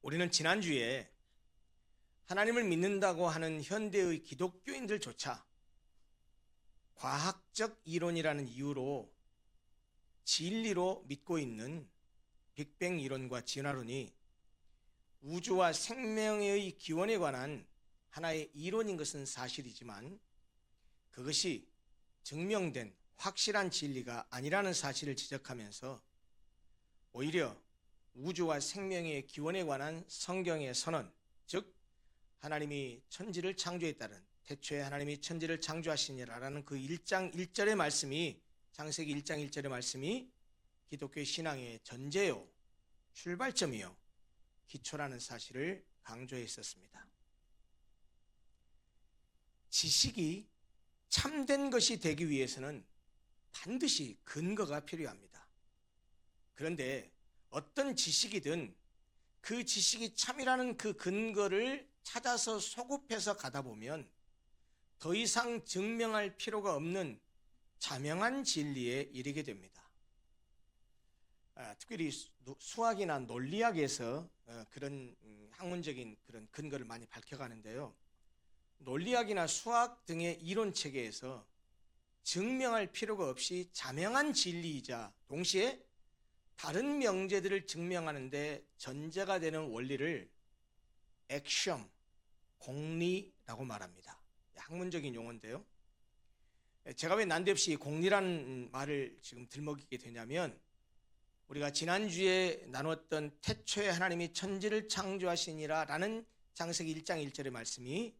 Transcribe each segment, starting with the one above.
우리는 지난주에 하나님을 믿는다고 하는 현대의 기독교인들조차 과학적 이론이라는 이유로 진리로 믿고 있는 빅뱅 이론과 진화론이 우주와 생명의 기원에 관한 하나의 이론인 것은 사실이지만 그것이 증명된 확실한 진리가 아니라는 사실을 지적하면서 오히려 우주와 생명의 기원에 관한 성경의 선언, 즉 하나님이 천지를 창조했다는 태초에 하나님이 천지를 창조하시니라라는 그 1장 1절의 말씀이, 창세기 1장 1절의 말씀이 기독교의 신앙의 전제요, 출발점이요, 기초라는 사실을 강조했었습니다. 지식이 참된 것이 되기 위해서는 반드시 근거가 필요합니다. 그런데 어떤 지식이든 그 지식이 참이라는 그 근거를 찾아서 소급해서 가다 보면 더 이상 증명할 필요가 없는 자명한 진리에 이르게 됩니다. 특별히 수학이나 논리학에서 그런 학문적인 그런 근거를 많이 밝혀가는데요. 논리학이나 수학 등의 이론 체계에서 증명할 필요가 없이 자명한 진리이자 동시에 다른 명제들을 증명하는데 전제가 되는 원리를 액션, 공리라고 말합니다. 학문적인 용어인데요. 제가 왜 난데없이 공리라는 말을 지금 들먹이게 되냐면 우리가 지난주에 나눴던 태초에 하나님이 천지를 창조하시니라 라는 창세기 1장 1절의 말씀이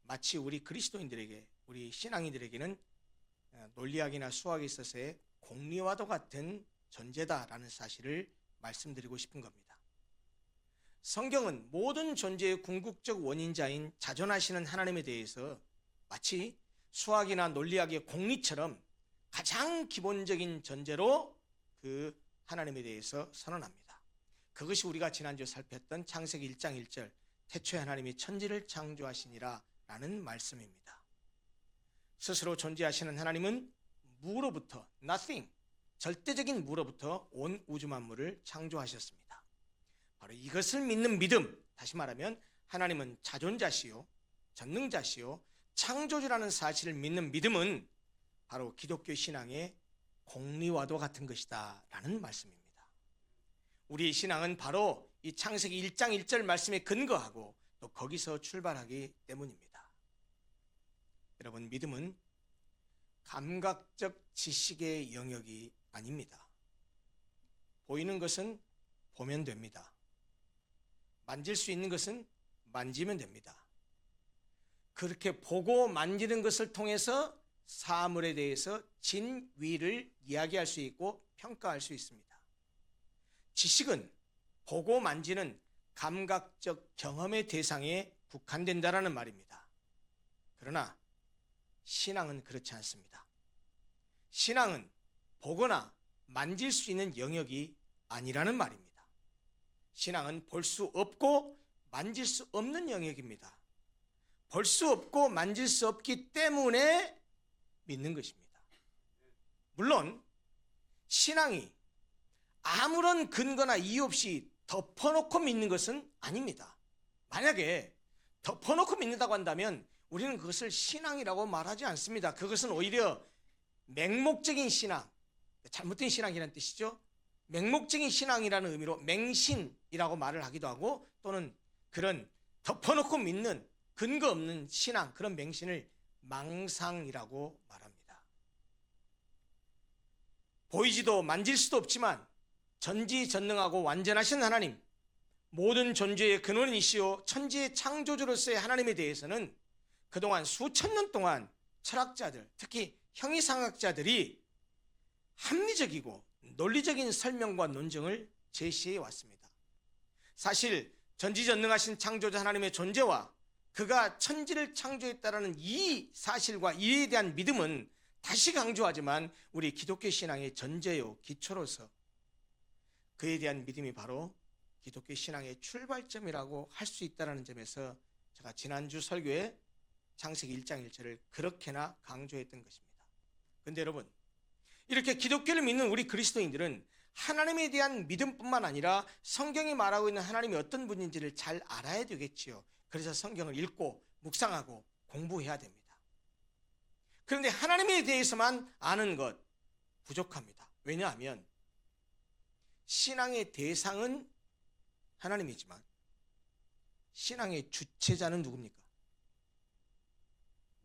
마치 우리 그리스도인들에게, 우리 신앙인들에게는 논리학이나 수학에 있어서의 공리와도 같은 존재다라는 사실을 말씀드리고 싶은 겁니다. 성경은 모든 존재의 궁극적 원인자인 자존하시는 하나님에 대해서 마치 수학이나 논리학의 공리처럼 가장 기본적인 존재로 그 하나님에 대해서 선언합니다. 그것이 우리가 지난주에 살폈던 창세기 1장 1절 태초에 하나님이 천지를 창조하시니라 라는 말씀입니다. 스스로 존재하시는 하나님은 무로부터, nothing, 절대적인 무로부터 온 우주 만물을 창조하셨습니다. 바로 이것을 믿는 믿음, 다시 말하면 하나님은 자존자시요, 전능자시요, 창조주라는 사실을 믿는 믿음은 바로 기독교 신앙의 공리와도 같은 것이다 라는 말씀입니다. 우리의 신앙은 바로 이 창세기 1장 1절 말씀에 근거하고 또 거기서 출발하기 때문입니다. 여러분, 믿음은 감각적 지식의 영역이 아닙니다. 보이는 것은 보면 됩니다. 만질 수 있는 것은 만지면 됩니다. 그렇게 보고 만지는 것을 통해서 사물에 대해서 진위를 이야기할 수 있고 평가할 수 있습니다. 지식은 보고 만지는 감각적 경험의 대상에 국한된다라는 말입니다. 그러나 신앙은 그렇지 않습니다. 신앙은 보거나 만질 수 있는 영역이 아니라는 말입니다. 신앙은 볼 수 없고 만질 수 없는 영역입니다. 볼 수 없고 만질 수 없기 때문에 믿는 것입니다. 물론 신앙이 아무런 근거나 이유 없이 덮어놓고 믿는 것은 아닙니다. 만약에 덮어놓고 믿는다고 한다면 우리는 그것을 신앙이라고 말하지 않습니다. 그것은 오히려 맹목적인 신앙, 잘못된 신앙이라는 뜻이죠. 맹목적인 신앙이라는 의미로 맹신이라고 말을 하기도 하고, 또는 그런 덮어놓고 믿는 근거 없는 신앙, 그런 맹신을 망상이라고 말합니다. 보이지도 만질 수도 없지만 전지전능하고 완전하신 하나님, 모든 존재의 근원이시오 천지의 창조주로서의 하나님에 대해서는 그동안 수천 년 동안 철학자들, 특히 형이상학자들이 합리적이고 논리적인 설명과 논증을 제시해 왔습니다. 사실 전지전능하신 창조자 하나님의 존재와 그가 천지를 창조했다라는 이 사실과 이에 대한 믿음은 다시 강조하지만 우리 기독교 신앙의 전제요, 기초로서 그에 대한 믿음이 바로 기독교 신앙의 출발점이라고 할 수 있다는 점에서 제가 지난주 설교에 창세기 1장 1절을 그렇게나 강조했던 것입니다. 그런데 여러분, 이렇게 기독교를 믿는 우리 그리스도인들은 하나님에 대한 믿음뿐만 아니라 성경이 말하고 있는 하나님이 어떤 분인지를 잘 알아야 되겠지요. 그래서 성경을 읽고 묵상하고 공부해야 됩니다. 그런데 하나님에 대해서만 아는 것 부족합니다. 왜냐하면 신앙의 대상은 하나님이지만 신앙의 주체자는 누굽니까?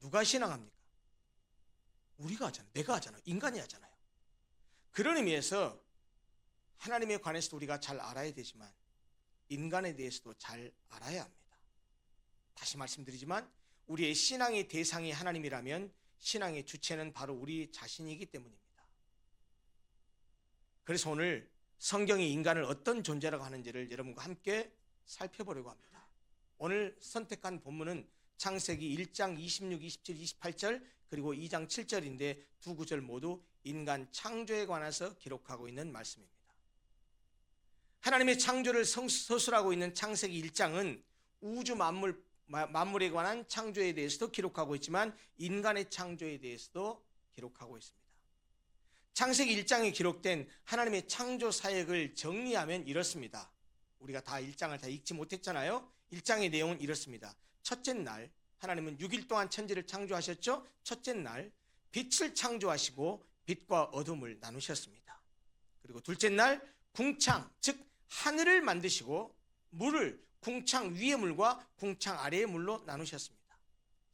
누가 신앙합니까? 우리가 하잖아요. 내가 하잖아요. 인간이 하잖아요. 그런 의미에서 하나님에 관해서도 우리가 잘 알아야 되지만 인간에 대해서도 잘 알아야 합니다. 다시 말씀드리지만 우리의 신앙의 대상이 하나님이라면 신앙의 주체는 바로 우리 자신이기 때문입니다. 그래서 오늘 성경이 인간을 어떤 존재라고 하는지를 여러분과 함께 살펴보려고 합니다. 오늘 선택한 본문은 창세기 1장 26, 27, 28절 그리고 2장 7절인데 두 구절 모두 인간 창조에 관해서 기록하고 있는 말씀입니다. 하나님의 창조를 서술하고 있는 창세기 1장은 우주 만물에 관한 창조에 대해서도 기록하고 있지만 인간의 창조에 대해서도 기록하고 있습니다. 창세기 1장에 기록된 하나님의 창조 사역을 정리하면 이렇습니다. 우리가 다 1장을 다 읽지 못했잖아요. 1장의 내용은 이렇습니다. 첫째 날 하나님은 6일 동안 천지를 창조하셨죠. 첫째 날 빛을 창조하시고 빛과 어둠을 나누셨습니다. 그리고 둘째 날 궁창 즉 하늘을 만드시고 물을 궁창 위의 물과 궁창 아래의 물로 나누셨습니다.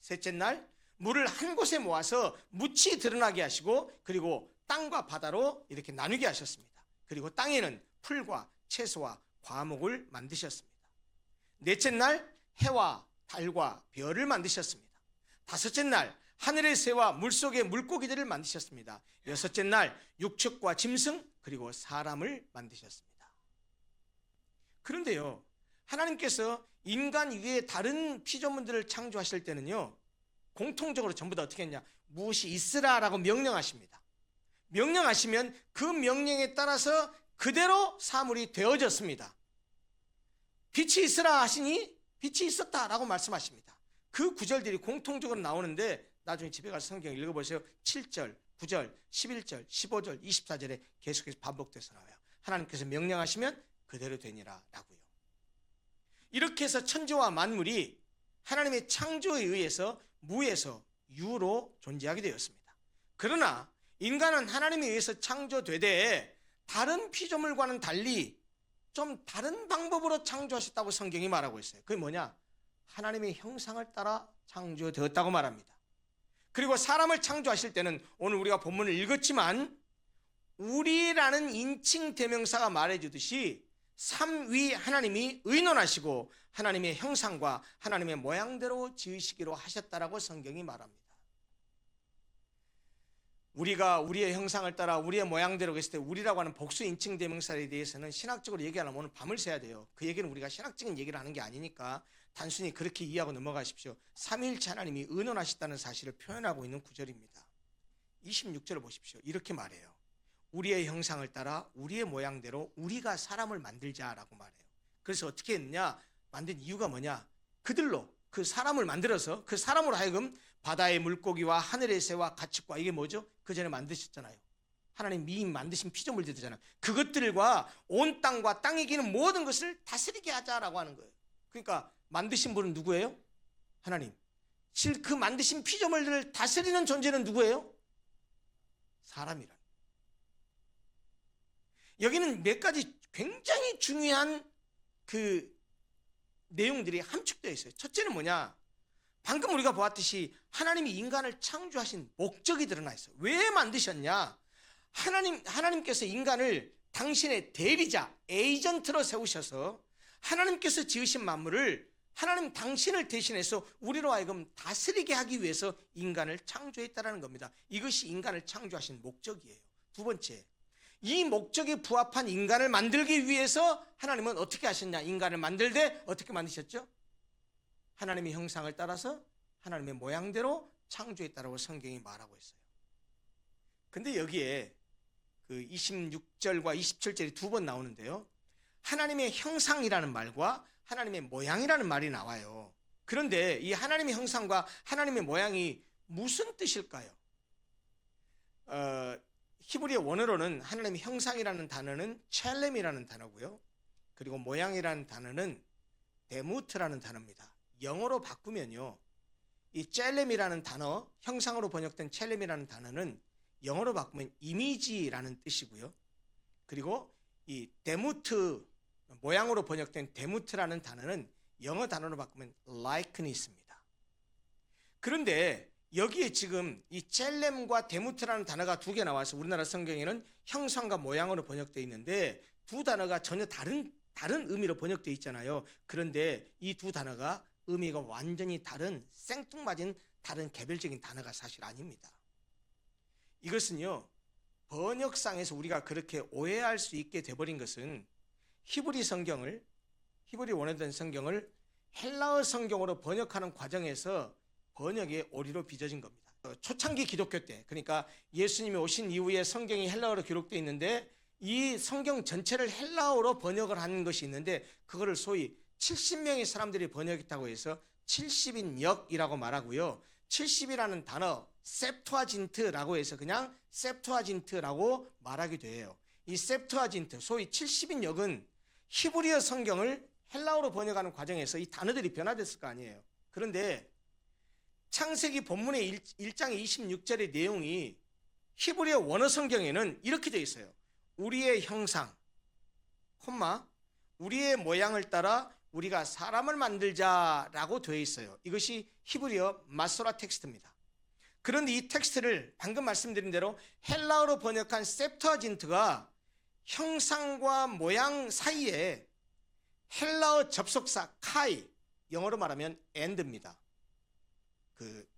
셋째 날 물을 한 곳에 모아서 묻이 드러나게 하시고 그리고 땅과 바다로 이렇게 나누게 하셨습니다. 그리고 땅에는 풀과 채소와 과목을 만드셨습니다. 넷째 날 해와 달과 별을 만드셨습니다. 다섯째 날 하늘의 새와 물속의 물고기들을 만드셨습니다. 여섯째 날 육축과 짐승 그리고 사람을 만드셨습니다. 그런데요, 하나님께서 인간 위에 다른 피조물들을 창조하실 때는요, 공통적으로 전부 다 어떻게 했냐? 무엇이 있으라라고 명령하십니다. 명령하시면 그 명령에 따라서 그대로 사물이 되어졌습니다. 빛이 있으라 하시니 빛이 있었다라고 말씀하십니다. 그 구절들이 공통적으로 나오는데 나중에 집에 가서 성경 읽어보세요. 7절, 9절, 11절, 15절, 24절에 계속해서 반복돼서 나와요. 하나님께서 명령하시면 그대로 되니라 라고요. 이렇게 해서 천지와 만물이 하나님의 창조에 의해서 무에서 유로 존재하게 되었습니다. 그러나 인간은 하나님에 의해서 창조되되 다른 피조물과는 달리 좀 다른 방법으로 창조하셨다고 성경이 말하고 있어요. 그게 뭐냐? 하나님의 형상을 따라 창조되었다고 말합니다. 그리고 사람을 창조하실 때는 오늘 우리가 본문을 읽었지만 우리라는 인칭 대명사가 말해주듯이 삼위 하나님이 의논하시고 하나님의 형상과 하나님의 모양대로 지으시기로 하셨다라고 성경이 말합니다. 우리가 우리의 형상을 따라 우리의 모양대로 했을 때 우리라고 하는 복수 인칭 대명사에 대해서는 신학적으로 얘기하려면 오늘 밤을 새야 돼요. 그 얘기는 우리가 신학적인 얘기를 하는 게 아니니까 단순히 그렇게 이해하고 넘어가십시오. 삼위일체 하나님이 의논하셨다는 사실을 표현하고 있는 구절입니다. 26절을 보십시오. 이렇게 말해요. 우리의 형상을 따라 우리의 모양대로 우리가 사람을 만들자라고 말해요. 그래서 어떻게 했느냐? 만든 이유가 뭐냐? 그들로 그 사람을 만들어서 그 사람으로 하여금 바다의 물고기와 하늘의 새와 가축과 이게 뭐죠? 그 전에 만드셨잖아요. 하나님 미리 만드신 피조물들이잖아요. 그것들과 온 땅과 땅에 기는 모든 것을 다스리게 하자라고 하는 거예요. 그러니까 만드신 분은 누구예요? 하나님. 그 만드신 피조물들을 다스리는 존재는 누구예요? 사람이라. 여기는 몇 가지 굉장히 중요한 그 내용들이 함축되어 있어요. 첫째는 뭐냐? 방금 우리가 보았듯이 하나님이 인간을 창조하신 목적이 드러나 있어요. 왜 만드셨냐? 하나님께서 인간을 당신의 대리자, 에이전트로 세우셔서 하나님께서 지으신 만물을 하나님 당신을 대신해서 우리로 하여금 다스리게 하기 위해서 인간을 창조했다는 겁니다. 이것이 인간을 창조하신 목적이에요. 두 번째, 이 목적에 부합한 인간을 만들기 위해서 하나님은 어떻게 하셨냐? 인간을 만들되 어떻게 만드셨죠? 하나님의 형상을 따라서 하나님의 모양대로 창조했다라고 성경이 말하고 있어요. 근데 여기에 그 26절과 27절이 두 번 나오는데요. 하나님의 형상이라는 말과 하나님의 모양이라는 말이 나와요. 그런데 이 하나님의 형상과 하나님의 모양이 무슨 뜻일까요? 히브리어 원어로는 하나님의 형상이라는 단어는 첼렘이라는 단어고요. 그리고 모양이라는 단어는 데무트라는 단어입니다. 영어로 바꾸면요, 이 첼렘이라는 단어, 형상으로 번역된 첼렘이라는 단어는 영어로 바꾸면 이미지라는 뜻이고요. 그리고 이 데무트, 모양으로 번역된 데무트라는 단어는 영어 단어로 바꾸면 likeness입니다. 그런데 여기에 지금 이 첼렘과 데무트라는 단어가 두 개 나와서 우리나라 성경에는 형상과 모양으로 번역되어 있는데 두 단어가 전혀 다른 의미로 번역되어 있잖아요. 그런데 이 두 단어가 의미가 완전히 다른, 생뚱맞은 다른 개별적인 단어가 사실 아닙니다. 이것은요, 번역상에서 우리가 그렇게 오해할 수 있게 돼버린 것은 히브리 원어된 성경을 헬라어 성경으로 번역하는 과정에서 번역의 오류로 빚어진 겁니다. 초창기 기독교 때, 그러니까 예수님이 오신 이후에 성경이 헬라어로 기록되어 있는데 이 성경 전체를 헬라어로 번역을 하는 것이 있는데 그거를 소위 70명의 사람들이 번역했다고 해서 70인역이라고 말하고요. 70이라는 단어 셉투아진트라고 해서 그냥 셉투아진트라고 말하기도 해요. 이 셉투아진트, 소위 70인역은 히브리어 성경을 헬라어로 번역하는 과정에서 이 단어들이 변화됐을 거 아니에요. 그런데 창세기 본문의 1장 26절의 내용이 히브리어 원어 성경에는 이렇게 되어 있어요. 우리의 형상, 우리의 모양을 따라 우리가 사람을 만들자라고 되어 있어요. 이것이 히브리어 마소라 텍스트입니다. 그런데 이 텍스트를 방금 말씀드린 대로 헬라어로 번역한 셉투아진트가 형상과 모양 사이에 헬라어 접속사 카이, 영어로 말하면 and입니다. 그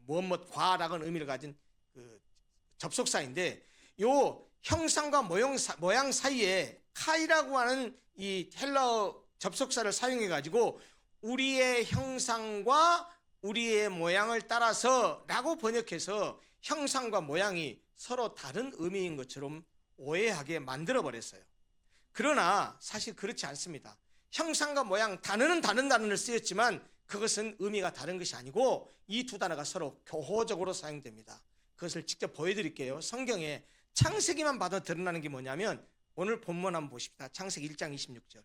무엇과라는 의미를 가진 그 접속사인데 요 형상과 모양 사이에 카이라고 하는 이 헬라어 접속사를 사용해 가지고 우리의 형상과 우리의 모양을 따라서 라고 번역해서 형상과 모양이 서로 다른 의미인 것처럼 오해하게 만들어 버렸어요. 그러나 사실 그렇지 않습니다. 형상과 모양, 단어는 다른 단어를 쓰였지만 그것은 의미가 다른 것이 아니고 이 두 단어가 서로 교호적으로 사용됩니다. 그것을 직접 보여드릴게요. 성경에 창세기만 봐도 드러나는 게 뭐냐면 오늘 본문 한번 보십시다. 창세기 1장 26절.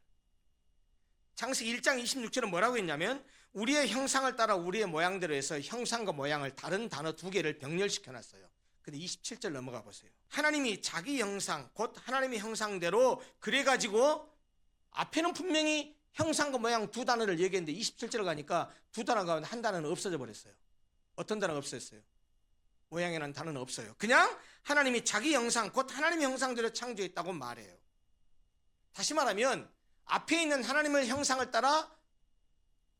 창세기 1장 26절은 뭐라고 했냐면 우리의 형상을 따라 우리의 모양대로 해서 형상과 모양을 다른 단어 두 개를 병렬시켜 놨어요. 근데 27절 넘어가 보세요. 하나님이 자기 형상, 곧 하나님의 형상대로 그래가지고 앞에는 분명히 형상과 모양 두 단어를 얘기했는데 27절 가니까 두 단어 가운데 한 단어는 없어져 버렸어요. 어떤 단어가 없어졌어요? 모양이라는 단어는 없어요. 그냥 하나님이 자기 형상, 곧 하나님의 형상대로 창조했다고 말해요. 다시 말하면 앞에 있는 하나님의 형상을 따라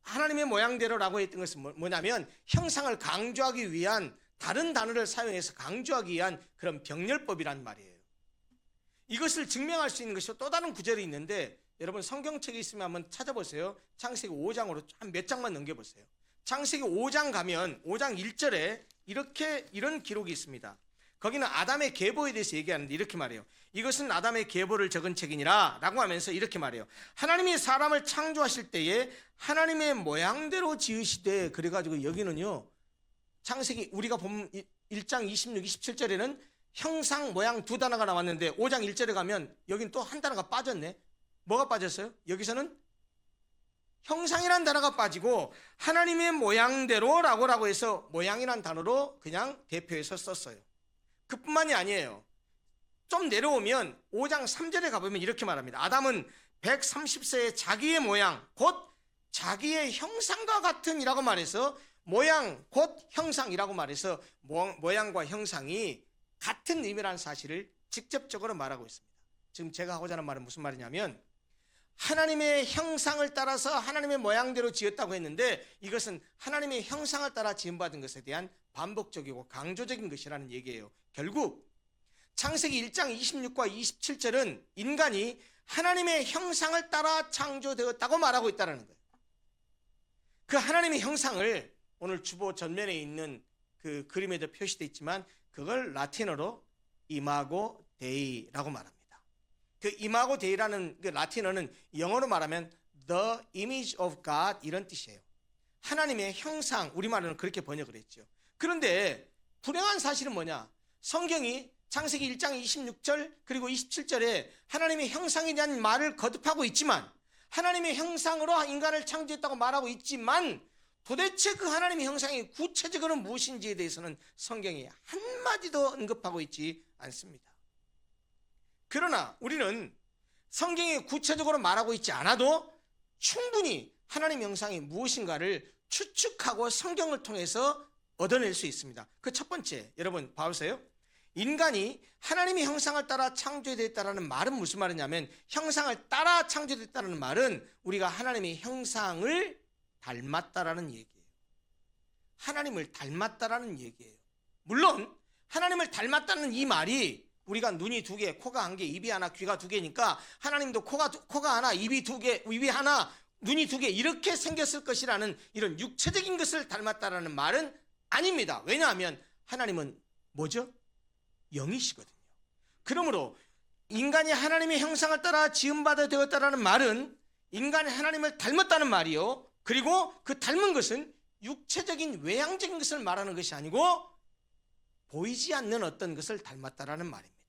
하나님의 모양대로라고 했던 것은 뭐냐면 형상을 강조하기 위한 다른 단어를 사용해서 강조하기 위한 그런 병렬법이란 말이에요. 이것을 증명할 수 있는 것이 또 다른 구절이 있는데 여러분 성경책에 있으면 한번 찾아보세요. 창세기 5장으로 한 몇 장만 넘겨보세요. 창세기 5장 가면 5장 1절에 이런 기록이 있습니다. 거기는 아담의 계보에 대해서 얘기하는데 이렇게 말해요. 이것은 아담의 계보를 적은 책이니라 라고 하면서 이렇게 말해요. 하나님이 사람을 창조하실 때에 하나님의 모양대로 지으시되, 그래가지고 여기는요 창세기 우리가 보면 1장 26, 27절에는 형상, 모양 두 단어가 나왔는데 5장 1절에 가면 여긴 또 한 단어가 빠졌네. 뭐가 빠졌어요? 여기서는 형상이란 단어가 빠지고 하나님의 모양대로라고 해서 모양이란 단어로 그냥 대표해서 썼어요. 그뿐만이 아니에요. 좀 내려오면 5장 3절에 가보면 이렇게 말합니다. 아담은 130세의 자기의 모양 곧 자기의 형상과 같은 이라고 말해서 모양 곧 형상이라고 말해서 모양과 형상이 같은 의미라는 사실을 직접적으로 말하고 있습니다. 지금 제가 하고자 하는 말은 무슨 말이냐면 하나님의 형상을 따라서 하나님의 모양대로 지었다고 했는데 이것은 하나님의 형상을 따라 지음받은 것에 대한 반복적이고 강조적인 것이라는 얘기예요. 결국 창세기 1장 26과 27절은 인간이 하나님의 형상을 따라 창조되었다고 말하고 있다는 거예요. 그 하나님의 형상을 오늘 주보 전면에 있는 그 그림에도 표시되어 있지만 그걸 라틴어로 이마고 데이라고 말합니다. 그 이마고 데이라는 그 라틴어는 영어로 말하면 the image of God 이런 뜻이에요. 하나님의 형상, 우리말로는 그렇게 번역을 했죠. 그런데 불행한 사실은 뭐냐? 성경이 창세기 1장 26절 그리고 27절에 하나님의 형상에 대한 말을 거듭하고 있지만, 하나님의 형상으로 인간을 창조했다고 말하고 있지만, 도대체 그 하나님의 형상이 구체적으로 무엇인지에 대해서는 성경이 한마디도 언급하고 있지 않습니다. 그러나 우리는 성경이 구체적으로 말하고 있지 않아도 충분히 하나님의 형상이 무엇인가를 추측하고 성경을 통해서 얻어낼 수 있습니다. 그 첫 번째, 여러분 봐보세요. 인간이 하나님의 형상을 따라 창조되었다는 말은 무슨 말이냐면, 형상을 따라 창조됐다는 말은 우리가 하나님의 형상을 닮았다라는 얘기예요. 하나님을 닮았다라는 얘기예요. 물론 하나님을 닮았다는 이 말이 우리가 눈이 두 개, 코가 한 개, 입이 하나, 귀가 두 개니까 하나님도 코가 하나, 입이 두 개, 입이 하나, 눈이 두 개 이렇게 생겼을 것이라는 이런 육체적인 것을 닮았다라는 말은 아닙니다. 왜냐하면 하나님은 뭐죠? 영이시거든요. 그러므로 인간이 하나님의 형상을 따라 지음받아 되었다라는 말은 인간이 하나님을 닮았다는 말이요, 그리고 그 닮은 것은 육체적인 외향적인 것을 말하는 것이 아니고 보이지 않는 어떤 것을 닮았다라는 말입니다.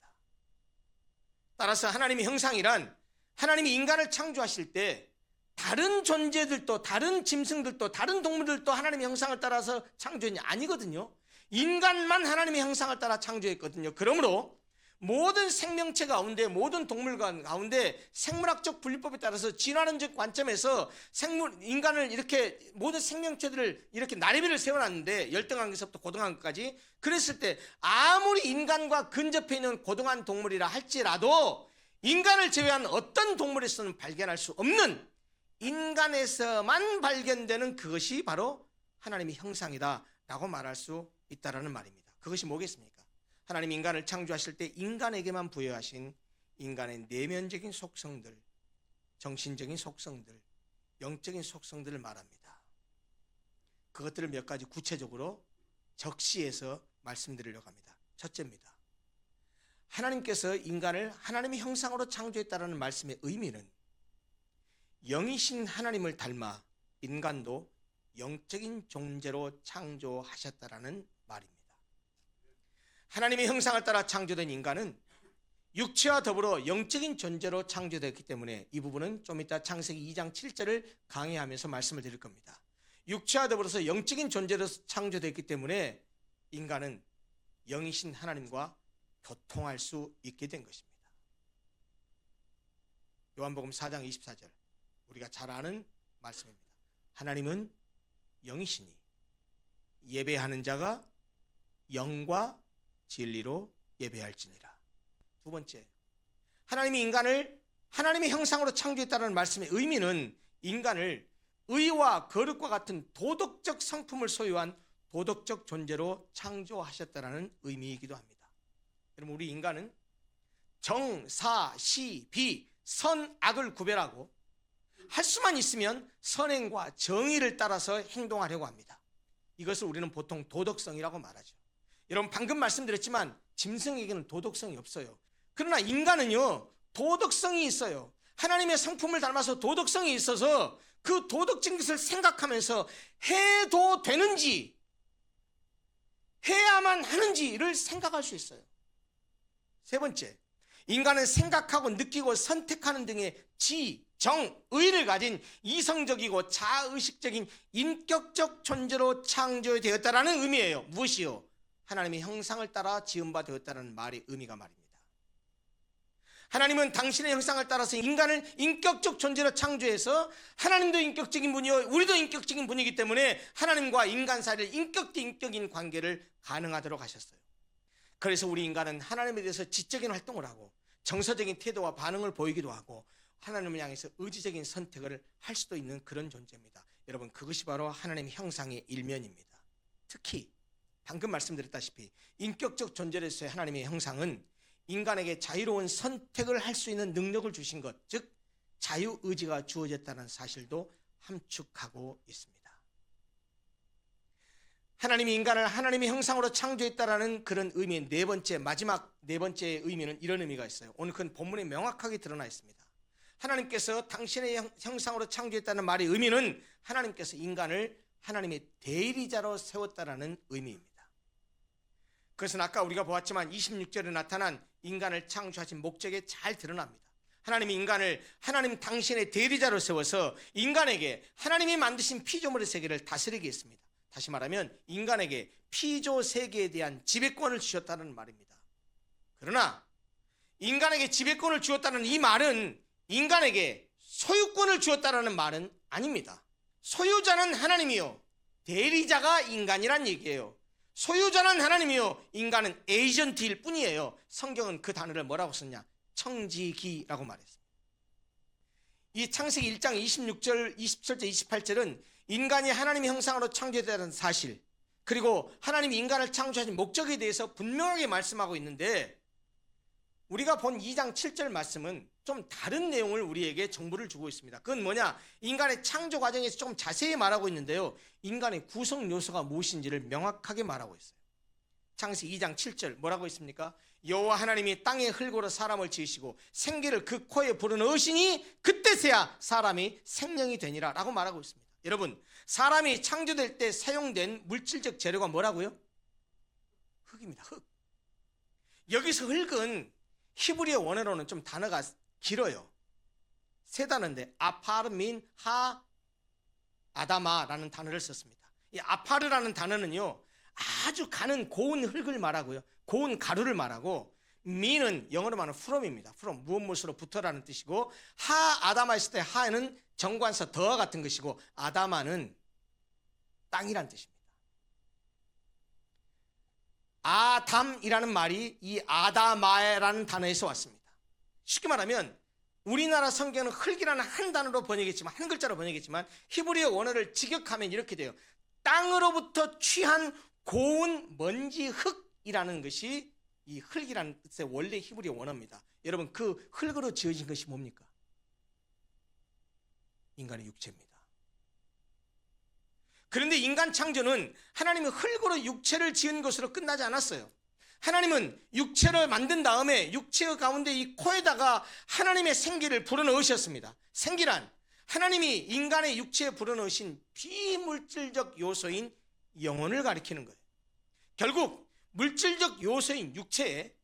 따라서 하나님의 형상이란, 하나님이 인간을 창조하실 때 다른 존재들도, 다른 짐승들도, 다른 동물들도 하나님의 형상을 따라서 창조했냐? 아니거든요. 인간만 하나님의 형상을 따라 창조했거든요. 그러므로 모든 생명체 가운데, 모든 동물 가운데 생물학적 분리법에 따라서 진화론적 관점에서 인간을 이렇게 모든 생명체들을 이렇게 나래비를 세워놨는데, 열등한계서부터 고등한계까지, 그랬을 때 아무리 인간과 근접해 있는 고등한 동물이라 할지라도 인간을 제외한 어떤 동물에서는 발견할 수 없는, 인간에서만 발견되는 그것이 바로 하나님의 형상이다 라고 말할 수 있다라는 말입니다. 그것이 뭐겠습니까? 하나님 인간을 창조하실 때 인간에게만 부여하신 인간의 내면적인 속성들, 정신적인 속성들, 영적인 속성들을 말합니다. 그것들을 몇 가지 구체적으로 적시해서 말씀드리려고 합니다. 첫째입니다. 하나님께서 인간을 하나님의 형상으로 창조했다는 말씀의 의미는 영이신 하나님을 닮아 인간도 영적인 존재로 창조하셨다라는 말입니다. 하나님의 형상을 따라 창조된 인간은 육체와 더불어 영적인 존재로 창조되었기 때문에 이 부분은 좀 이따 창세기 2장 7절을 강의하면서 말씀을 드릴 겁니다. 육체와 더불어서 영적인 존재로 창조되었기 때문에 인간은 영이신 하나님과 교통할 수 있게 된 것입니다. 요한복음 4장 24절, 우리가 잘 아는 말씀입니다. 하나님은 영이시니 예배하는 자가 영과 진리로 예배할지니라. 두 번째, 하나님이 인간을 하나님의 형상으로 창조했다는 말씀의 의미는 인간을 의와 거룩과 같은 도덕적 성품을 소유한 도덕적 존재로 창조하셨다는 의미이기도 합니다. 여러분, 우리 인간은 정, 사, 시, 비, 선, 악을 구별하고 할 수만 있으면 선행과 정의를 따라서 행동하려고 합니다. 이것을 우리는 보통 도덕성이라고 말하죠. 여러분, 방금 말씀드렸지만 짐승에게는 도덕성이 없어요. 그러나 인간은요, 도덕성이 있어요. 하나님의 성품을 닮아서 도덕성이 있어서 그 도덕적인 것을 생각하면서 해도 되는지 해야만 하는지를 생각할 수 있어요. 세 번째, 인간은 생각하고 느끼고 선택하는 등의 지, 정, 의를 가진 이성적이고 자의식적인 인격적 존재로 창조되었다라는 의미예요. 무엇이요? 하나님의 형상을 따라 지음바 되었다는 말의 의미가 말입니다. 하나님은 당신의 형상을 따라서 인간을 인격적 존재로 창조해서 하나님도 인격적인 분이요, 우리도 인격적인 분이기 때문에 하나님과 인간 사이를 인격적인 관계를 가능하도록 하셨어요. 그래서 우리 인간은 하나님에 대해서 지적인 활동을 하고 정서적인 태도와 반응을 보이기도 하고 하나님을 향해서 의지적인 선택을 할 수도 있는 그런 존재입니다. 여러분, 그것이 바로 하나님의 형상의 일면입니다. 특히 방금 말씀드렸다시피 인격적 존재로서의 하나님의 형상은 인간에게 자유로운 선택을 할 수 있는 능력을 주신 것, 즉 자유의지가 주어졌다는 사실도 함축하고 있습니다. 하나님이 인간을 하나님의 형상으로 창조했다라는 그런 의미의 마지막 네 번째 의미는 이런 의미가 있어요. 오늘 그건 본문에 명확하게 드러나 있습니다. 하나님께서 당신의 형상으로 창조했다는 말의 의미는 하나님께서 인간을 하나님의 대리자로 세웠다라는 의미입니다. 그것은 아까 우리가 보았지만 26절에 나타난 인간을 창조하신 목적에 잘 드러납니다. 하나님이 인간을 하나님 당신의 대리자로 세워서 인간에게 하나님이 만드신 피조물의 세계를 다스리게 했습니다. 다시 말하면 인간에게 피조 세계에 대한 지배권을 주셨다는 말입니다. 그러나 인간에게 지배권을 주었다는 이 말은 인간에게 소유권을 주었다는 말은 아닙니다. 소유자는 하나님이요, 대리자가 인간이란 얘기예요. 소유자는 하나님이요, 인간은 에이전트일 뿐이에요. 성경은 그 단어를 뭐라고 썼냐? 청지기라고 말했습니다. 이 창세기 1장 26절, 27절, 28절은 인간이 하나님의 형상으로 창조되었다는 사실, 그리고 하나님이 인간을 창조하신 목적에 대해서 분명하게 말씀하고 있는데, 우리가 본 2장 7절 말씀은 좀 다른 내용을 우리에게 정보를 주고 있습니다. 그건 뭐냐? 인간의 창조 과정에서 좀 자세히 말하고 있는데요, 인간의 구성 요소가 무엇인지를 명확하게 말하고 있어요. 창세기 2장 7절 뭐라고 있습니까? 여호와 하나님이 땅의 흙으로 사람을 지으시고 생기를 그 코에 불어넣으시니 그때서야 사람이 생명이 되니라 라고 말하고 있습니다. 여러분, 사람이 창조될 때 사용된 물질적 재료가 뭐라고요? 흙입니다. 흙. 여기서 흙은 히브리어 원어로는 좀 단어가 길어요. 세 단어인데 아파르 민 하 아다마라는 단어를 썼습니다. 이 아파르라는 단어는요, 아주 가는 고운 흙을 말하고요, 고운 가루를 말하고, 민은 영어로 말하는 from입니다. from, 무엇으로 부터라는 뜻이고, 하 아다마 했을 때 하는 정관사 더와 같은 것이고, 아다마는 땅이란 뜻입니다. 아담이라는 말이 이 아다마라는 단어에서 왔습니다. 쉽게 말하면 우리나라 성경은 흙이라는 한 단어로 번역했지만, 한 글자로 번역했지만, 히브리어 원어를 직역하면 이렇게 돼요. 땅으로부터 취한 고운 먼지 흙이라는 것이 이 흙이라는 뜻의 원래 히브리어 원어입니다. 여러분, 그 흙으로 지어진 것이 뭡니까? 인간의 육체입니다. 그런데 인간 창조는 하나님이 흙으로 육체를 지은 것으로 끝나지 않았어요. 하나님은 육체를 만든 다음에 육체 가운데 이 코에다가 하나님의 생기를 불어넣으셨습니다. 생기란 하나님이 인간의 육체에 불어넣으신 비물질적 요소인 영혼을 가리키는 거예요. 결국 물질적 요소인 육체에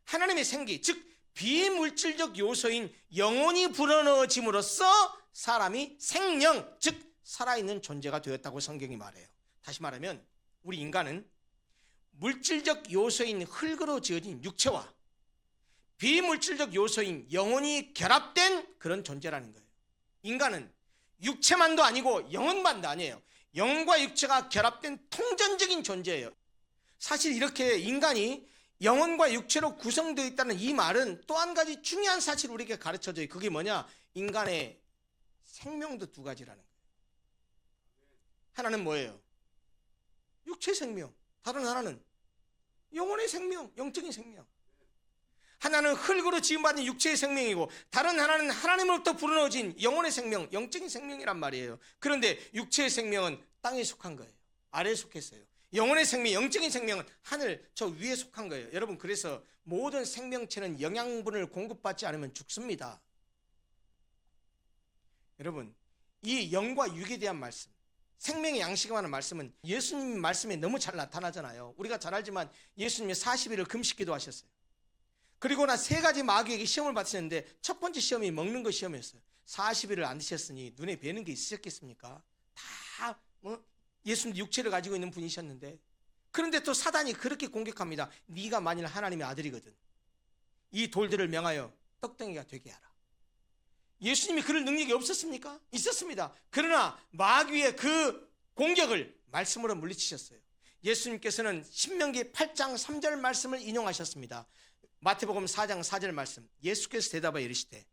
하나님의 생기, 즉 비물질적 요소인 영혼이 불어넣어짐으로써 사람이 생명, 즉 살아있는 존재가 되었다고 성경이 말해요. 다시 말하면 우리 인간은 물질적 요소인 흙으로 지어진 육체와 비물질적 요소인 영혼이 결합된 그런 존재라는 거예요. 인간은 육체만도 아니고 영혼만도 아니에요. 영혼과 육체가 결합된 통전적인 존재예요. 사실 이렇게 인간이 영혼과 육체로 구성되어 있다는 이 말은 또 한 가지 중요한 사실을 우리에게 가르쳐줘요. 그게 뭐냐? 인간의 생명도 두 가지라는 거예요. 하나는 뭐예요? 육체 생명. 다른 하나는 영혼의 생명, 영적인 생명. 하나는 흙으로 지음받은 육체의 생명이고, 다른 하나는 하나님으로부터 불어넣어진 영혼의 생명, 영적인 생명이란 말이에요. 그런데 육체의 생명은 땅에 속한 거예요. 아래에 속했어요. 영혼의 생명, 영적인 생명은 하늘 저 위에 속한 거예요. 여러분, 그래서 모든 생명체는 영양분을 공급받지 않으면 죽습니다. 여러분, 이 영과 육에 대한 말씀, 생명의 양식이라는 말씀은 예수님 말씀에 너무 잘 나타나잖아요. 우리가 잘 알지만 예수님이 40일을 금식기도 하셨어요. 그리고 나 세 가지 마귀에게 시험을 받으셨는데 첫 번째 시험이 먹는 거 시험이었어요. 40일을 안 드셨으니 눈에 뵈는 게 있으셨겠습니까? 다 예수님 육체를 가지고 있는 분이셨는데, 그런데 또 사단이 그렇게 공격합니다. 네가 만일 하나님의 아들이거든 이 돌들을 명하여 떡덩이가 되게 하라. 예수님이 그럴 능력이 없었습니까? 있었습니다. 그러나 마귀의 그 공격을 말씀으로 물리치셨어요. 예수님께서는 신명기 8장 3절 말씀을 인용하셨습니다. 마태복음 4장 4절 말씀, 예수께서 대답하여 이르시되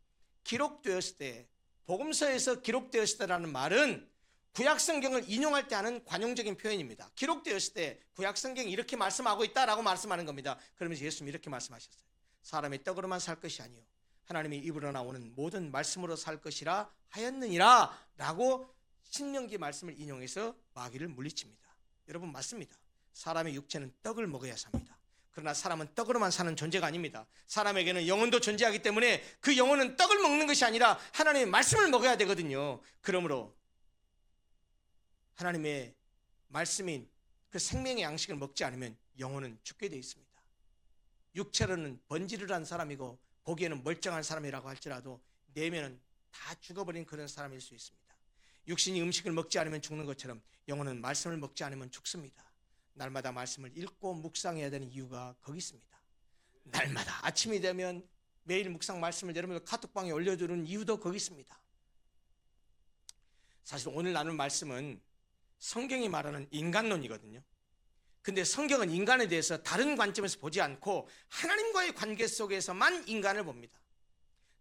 기록되었을 때, 복음서에서 기록되었을 때라는 말은 구약성경을 인용할 때 하는 관용적인 표현입니다. 기록되었을 때 구약성경이 이렇게 말씀하고 있다라고 말씀하는 겁니다. 그러면서 예수님이 이렇게 말씀하셨어요. 사람이 떡으로만 살 것이 아니요 하나님의 입으로 나오는 모든 말씀으로 살 것이라 하였느니라 라고 신명기 말씀을 인용해서 마귀를 물리칩니다. 여러분, 맞습니다. 사람의 육체는 떡을 먹어야 삽니다. 그러나 사람은 떡으로만 사는 존재가 아닙니다. 사람에게는 영혼도 존재하기 때문에 그 영혼은 떡을 먹는 것이 아니라 하나님의 말씀을 먹어야 되거든요. 그러므로 하나님의 말씀인 그 생명의 양식을 먹지 않으면 영혼은 죽게 되어 있습니다. 육체로는 번지르르한 사람이고 보기에는 멀쩡한 사람이라고 할지라도 내면은 다 죽어버린 그런 사람일 수 있습니다. 육신이 음식을 먹지 않으면 죽는 것처럼 영혼은 말씀을 먹지 않으면 죽습니다. 날마다 말씀을 읽고 묵상해야 되는 이유가 거기 있습니다. 날마다 아침이 되면 매일 묵상 말씀을 여러분들 카톡방에 올려두는 이유도 거기 있습니다. 사실 오늘 나눌 말씀은 성경이 말하는 인간론이거든요. 근데 성경은 인간에 대해서 다른 관점에서 보지 않고 하나님과의 관계 속에서만 인간을 봅니다.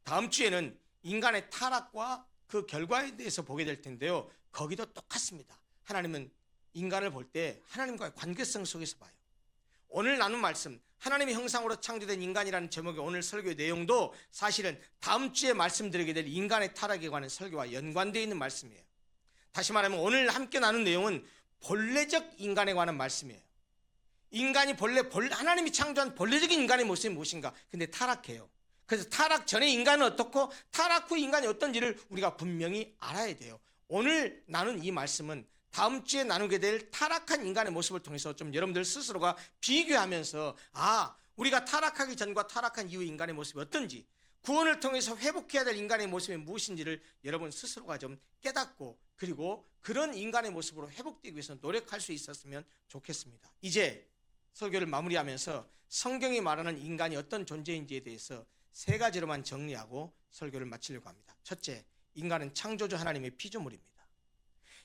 다음 주에는 인간의 타락과 그 결과에 대해서 보게 될 텐데요. 거기도 똑같습니다. 하나님은 인간을 볼 때 하나님과의 관계성 속에서 봐요. 오늘 나눈 말씀, 하나님의 형상으로 창조된 인간이라는 제목의 오늘 설교의 내용도 사실은 다음 주에 말씀드리게 될 인간의 타락에 관한 설교와 연관되어 있는 말씀이에요. 다시 말하면 오늘 함께 나눈 내용은 본래적 인간에 관한 말씀이에요. 인간이 하나님이 창조한 본래적인 인간의 모습이 무엇인가? 근데 타락해요. 그래서 타락 전에 인간은 어떻고 타락 후 인간이 어떤지를 우리가 분명히 알아야 돼요. 오늘 나눈 이 말씀은 다음 주에 나누게 될 타락한 인간의 모습을 통해서 좀 여러분들 스스로가 비교하면서 우리가 타락하기 전과 타락한 이후 인간의 모습이 어떤지, 구원을 통해서 회복해야 될 인간의 모습이 무엇인지를 여러분 스스로가 좀 깨닫고 그리고 그런 인간의 모습으로 회복되기 위해서 노력할 수 있었으면 좋겠습니다. 이제 설교를 마무리하면서 성경이 말하는 인간이 어떤 존재인지에 대해서 세 가지로만 정리하고 설교를 마치려고 합니다. 첫째, 인간은 창조주 하나님의 피조물입니다.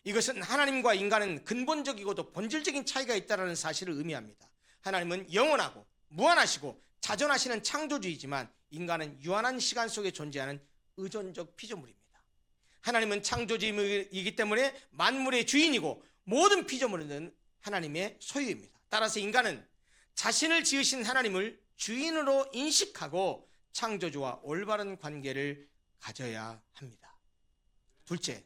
이것은 하나님과 인간은 근본적이고도 본질적인 차이가 있다는 사실을 의미합니다. 하나님은 영원하고 무한하시고 자존하시는 창조주이지만 인간은 유한한 시간 속에 존재하는 의존적 피조물입니다. 하나님은 창조주이기 때문에 만물의 주인이고 모든 피조물은 하나님의 소유입니다. 따라서 인간은 자신을 지으신 하나님을 주인으로 인식하고 창조주와 올바른 관계를 가져야 합니다. 둘째,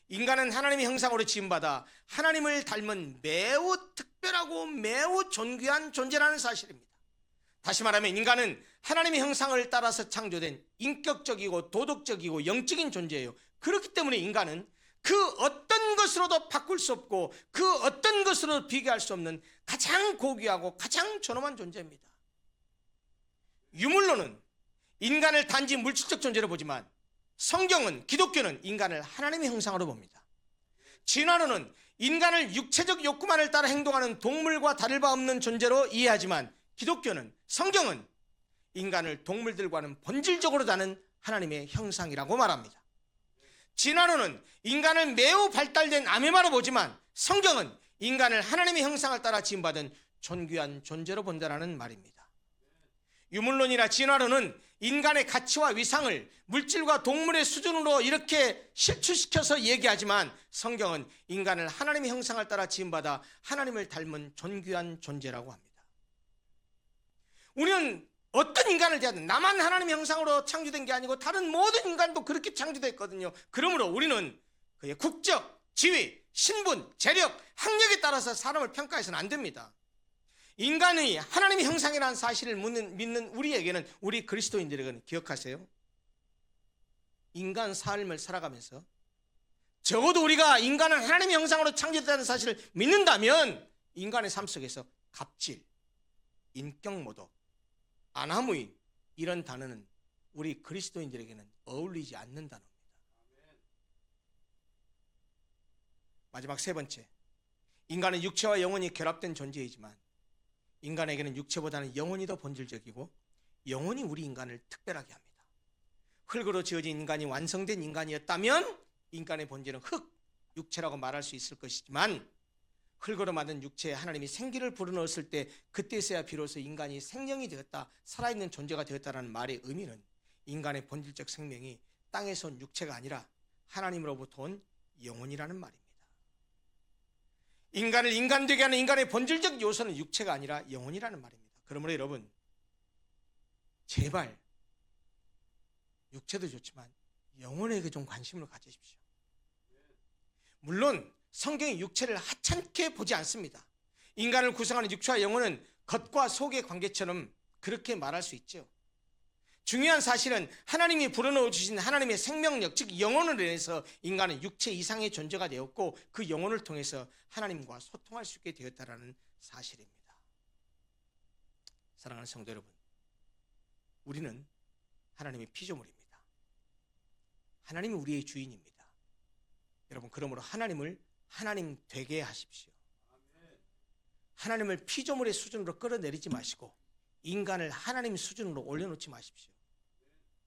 인간은 하나님의 형상으로 지음받아 하나님을 닮은 매우 특별하고 매우 존귀한 존재라는 사실입니다. 다시 말하면 인간은 하나님의 형상을 따라서 창조된 인격적이고 도덕적이고 영적인 존재예요. 그렇기 때문에 인간은 그 어떤 것으로도 바꿀 수 없고 그 어떤 것으로도 비교할 수 없는 가장 고귀하고 가장 존엄한 존재입니다. 유물론은 인간을 단지 물질적 존재로 보지만 성경은, 기독교는 인간을 하나님의 형상으로 봅니다. 진화론은 인간을 육체적 욕구만을 따라 행동하는 동물과 다를 바 없는 존재로 이해하지만 기독교는, 성경은 인간을 동물들과는 본질적으로 다른 하나님의 형상이라고 말합니다. 진화론은 인간을 매우 발달된 아메바로 보지만 성경은 인간을 하나님의 형상을 따라 지음받은 존귀한 존재로 본다는 말입니다. 유물론이나 진화론은 인간의 가치와 위상을 물질과 동물의 수준으로 이렇게 실추시켜서 얘기하지만 성경은 인간을 하나님의 형상을 따라 지음받아 하나님을 닮은 존귀한 존재라고 합니다. 우리는 어떤 인간을 대하든 나만 하나님의 형상으로 창조된 게 아니고 다른 모든 인간도 그렇게 창조됐거든요. 그러므로 우리는 그의 국적, 지위, 신분, 재력, 학력에 따라서 사람을 평가해서는 안 됩니다. 인간이 하나님의 형상이라는 사실을 믿는 우리에게는, 우리 그리스도인들에게는 기억하세요. 인간 삶을 살아가면서 적어도 우리가 인간은 하나님의 형상으로 창조됐다는 사실을 믿는다면 인간의 삶 속에서 갑질, 인격모독, 안하무인 이런 단어는 우리 그리스도인들에게는 어울리지 않는 단어입니다. 마지막 세 번째, 인간은 육체와 영혼이 결합된 존재이지만 인간에게는 육체보다는 영혼이 더 본질적이고 영혼이 우리 인간을 특별하게 합니다. 흙으로 지어진 인간이 완성된 인간이었다면 인간의 본질은 흙, 육체라고 말할 수 있을 것이지만 흙으로 만든 육체에 하나님이 생기를 불어넣었을 때 그때서야 비로소 인간이 생명이 되었다, 살아있는 존재가 되었다는 말의 의미는 인간의 본질적 생명이 땅에서 온 육체가 아니라 하나님으로부터 온 영혼이라는 말입니다. 인간을 인간되게 하는 인간의 본질적 요소는 육체가 아니라 영혼이라는 말입니다. 그러므로 여러분, 제발 육체도 좋지만 영혼에게 좀 관심을 가지십시오. 물론 성경이 육체를 하찮게 보지 않습니다. 인간을 구성하는 육체와 영혼은 겉과 속의 관계처럼 그렇게 말할 수 있죠. 중요한 사실은 하나님이 불어넣어 주신 하나님의 생명력, 즉 영혼을 인해서 인간은 육체 이상의 존재가 되었고 그 영혼을 통해서 하나님과 소통할 수 있게 되었다는 사실입니다. 사랑하는 성도 여러분, 우리는 하나님의 피조물입니다. 하나님이 우리의 주인입니다. 여러분, 그러므로 하나님을 하나님 되게 하십시오. 하나님을 피조물의 수준으로 끌어내리지 마시고 인간을 하나님 수준으로 올려놓지 마십시오.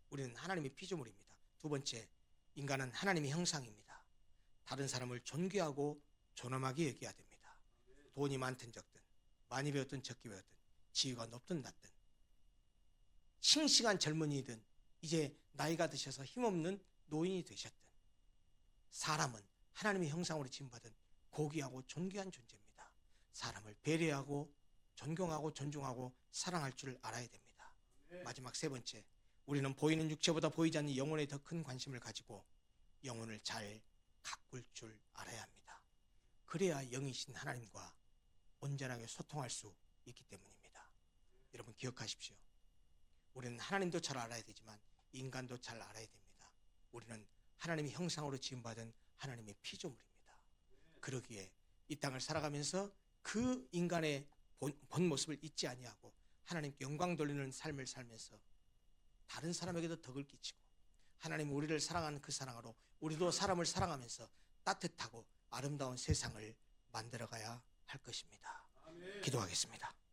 우리는 하나님의 피조물입니다. 두 번째, 인간은 하나님의 형상입니다. 다른 사람을 존귀하고 존엄하게 여겨야 됩니다. 돈이 많든 적든, 많이 배웠든 적게 배웠든, 지위가 높든 낮든, 싱싱한 젊은이든 이제 나이가 드셔서 힘없는 노인이 되셨든, 사람은 하나님의 형상으로 지음받은 고귀하고 존귀한 존재입니다. 사람을 배려하고 존경하고 존중하고 사랑할 줄 알아야 됩니다. 마지막 세 번째, 우리는 보이는 육체보다 보이지 않는 영혼에 더 큰 관심을 가지고 영혼을 잘 가꿀 줄 알아야 합니다. 그래야 영이신 하나님과 온전하게 소통할 수 있기 때문입니다. 여러분, 기억하십시오. 우리는 하나님도 잘 알아야 되지만 인간도 잘 알아야 됩니다. 우리는 하나님의 형상으로 지음받은 하나님의 피조물입니다. 그러기에 이 땅을 살아가면서 그 인간의 본 모습을 잊지 아니하고 하나님께 영광 돌리는 삶을 살면서 다른 사람에게도 덕을 끼치고 하나님 우리를 사랑하는 그 사랑으로 우리도 사람을 사랑하면서 따뜻하고 아름다운 세상을 만들어가야 할 것입니다. 기도하겠습니다.